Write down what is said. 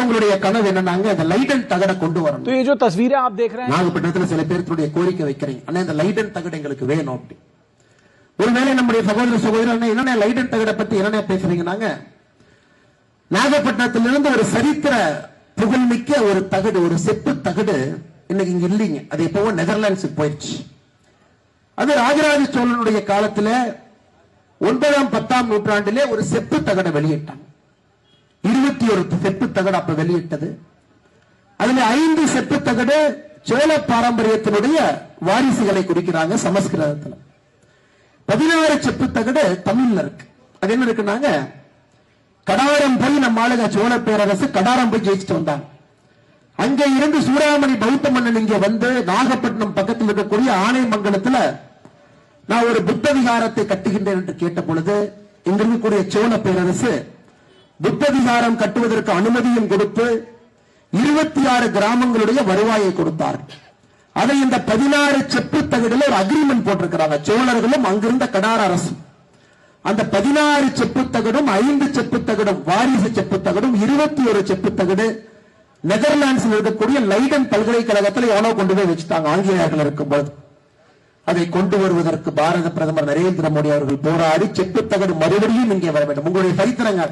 அவங்களுடைய கனவு என்னன்னாங்க அந்த லைடன் தகட கொண்டு வரணும். तो ये जो तस्वीरें आप देख रहे हैं நாகப்பட்டினத்துல சில பேருடைய கோரிக்கை வைக்கிறீங்க, அண்ணா இந்த லைடன் தகட எங்களுக்கு வேணும் அப்படி. ஒருவேளை நம்முடைய சகோதர சகோதரர் என்ன லைடன் தகட பத்தி என்ன பேசுறீங்கன்னாங்க, நாகப்பட்டினத்திலிருந்து ஒரு சரித்திர புகழ்மிக்க ஒரு தகடு, ஒரு செப்பு தகடு இன்னைக்கு இங்க இல்லைங்க. அது எப்பவோ நெதர்லாண்ட்ஸுக்கு போயிடுச்சு. அது ராஜராஜ சோழனுடைய காலத்துல 9ஆம் 10ஆம் நூற்றாண்டிலே ஒரு செப்பு தகடை வெளியிட்டாங்க. 21 செப்பு தகடு அப்ப வெளியிட்டது. அதுல 5 செப்பு தகடு சோழ பாரம்பரியத்தினுடைய வாரிசுகளை குறிக்கிறாங்க சமஸ்கிருதத்துல. 16 செப்பு தகடு தமிழ்ல இருக்கு. அது என்ன இருக்குன்னாங்க, கடாரம் போய் நம்ம ஆளுங்க சோழ பேரரசு கடாரம் போய் ஜெயிச்சுட்டு வந்தாங்க. அங்க இருந்து சூடாமணி பௌத்த மன்னன் இங்க வந்து நாகப்பட்டினம் பக்கத்தில் இருக்கக்கூடிய ஆனைமங்கலத்துல நான் ஒரு புத்த விகாரத்தை கட்டுகின்றேன் என்று கேட்ட பொழுது இங்க இருக்கக்கூடிய சோழ பேரரசு புத்த விகாரம் கட்டுவதற்கு அனுமதியும் கொடுத்து 26 கிராமங்களுடைய வருவாயை கொடுத்தார். அதை இந்த 16 செப்பு தகடுல ஒரு அக்ரிமெண்ட் போட்டிருக்கிறாங்க சோழர்களும் அங்கிருந்த கடார அரசு. அந்த 16 செப்பு தகடும் 5 செப்பு தகடும் வாரிசு செப்பு தகடும் 21 செப்பு தகடு நெதர்லாண்ட்ஸில் இருக்கக்கூடிய லைடன் பல்கலைக்கழகத்தில் எவனோ கொண்டு போய் வச்சுட்டாங்க ஆங்கிலேயர்கள் இருக்கும்போது. அதை கொண்டு வருவதற்கு பாரத பிரதமர் நரேந்திர மோடி அவர்கள் போராடி செப்பு தகடு மறுபடியும் இங்கே வர வேண்டும். உங்களுடைய சரித்திரங்கள்